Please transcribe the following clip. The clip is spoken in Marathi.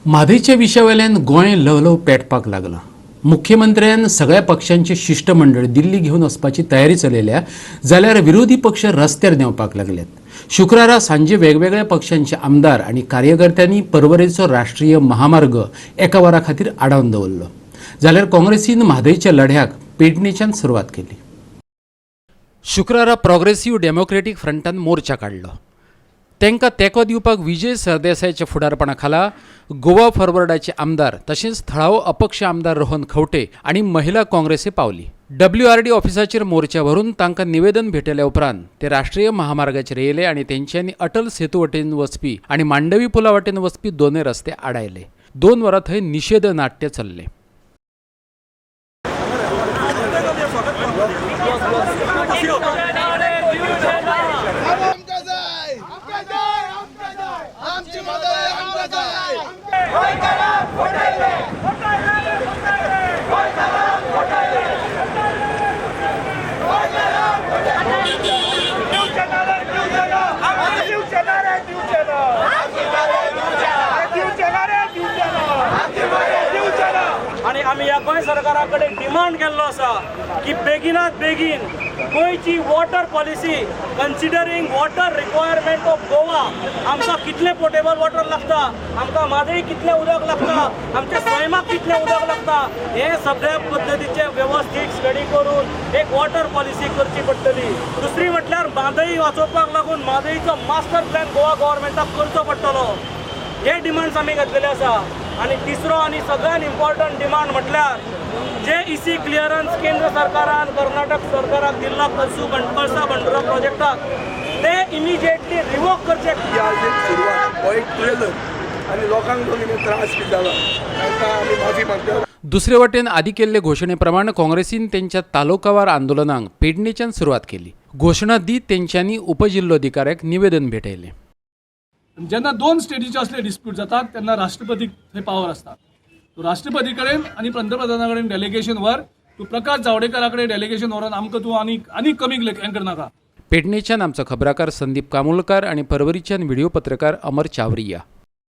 म्हादयच्या विशयावेल्यान गोंय ल्हवल्हव पेटपाक लागला। मुख्यमंत्र्यान सगळ्या पक्षांचे शिष्टमंडळ दिल्ली घेऊन वचपाची तयारी चलयल्या, जाल्यार विरोधी पक्ष रस्त्यार देंवपाक लागल्यात। शुक्रारा सांजे वेगवेगळ्या पक्षांचे आमदार आणि कार्यकर्त्यांनी पर्वरेचो राष्ट्रीय महामार्ग एका वरा खातीर आडावन दवरलो, जाल्यार काँग्रेसीन म्हादयच्या लढ्याक पेडणेच्यान सुरवात केली। शुक्रारा प्रोग्रेसिव्ह डेमोक्रेटिक फ्रंटान मोर्चा काढलो। तांकां तेंको दिवपाक विजय सरदेसायच्या फुडारपणा खाला गोवा फॉरवर्डाचे आमदार तशेंच थळावो अपक्ष आमदार रोहन खंवटे आणि महिला काँग्रेसी पावली। WRD ऑफिसाचेर मोर्चा व्हरून तांकां निवेदन भेटयल्या उपरांत ते राष्ट्रीय महामार्गाचेर येयले आणि तेंच्यांनी अटल सेतू वटेन वचपी आणि मांडवी पुला वटेन वचपी दोनूय रस्ते आडायले। 2 वरां थंय निशेध नाट्य चल्लें। आणि आम्ही या गोंय सरकाराकडे डिमांड केल्लो आसा की बेगिनात बेगीन गोंयची water policy considering water requirement of Goa, आमकां कितले पोर्टेबल वॉटर लागता, आमकां म्हादय कितले उदक लागता, आमच्या सैमाक कितले उदक लागता, हे सगळ्या पद्दतीचे व्यवस्थीत स्टडी करून एक वॉटर पॉलिसी करची पडटली। दुसरी म्हटल्यार म्हादय वाचोवपाक लागून म्हादयचो मास्टर प्लॅन गोवा गव्हर्मेंटाक करचो पडटलो, हे डिमांड्स आमी घेतलेले आसा। आणि तिसरो आणि सगळ्यात इम्पॉर्टंट डिमांड म्हटल्यार जे EC क्लियरन्स केंद्र सरकारान कर्नाटक सरकाराक दिल्लो कळसा बंडोरा प्रोजेक्टाक ते इमिजिएटली रिवोक करचे। सुरवात हो एक ट्रेलर आणि लोकांक जो कितें त्रास बी जाला तांकां आमी माफी मागता। दुसरे वटेन आदी केल्ले घोशणेप्रमाण काँग्रेसीन तेंच्या तालुकावार आंदोलनाक पेडणेच्यान सुरवात केली। घोशणा दीत तेंच्यांनी उपजिल्लोधिकाऱ्याक निवेदन भेटयलें। जेन्ना 2 स्टेटीचे असले डिस्प्यूट जातात तेन्ना राष्ट्रपतीक थंय पावर आसता। तो राष्ट्रपती कडेन आनी पंतप्रधाना कडेन डेलिगेशन व्हर, तूं प्रकाश जावडेकरा कडेन डेलिगेशन व्हरून आमकां तूं आनी कमी हें करनाका। पेडणेच्यान आमचो खबराकार संदीप कामुलकार आणि परवरीच्यान व्हिडिओ पत्रकार अमर चावरिया।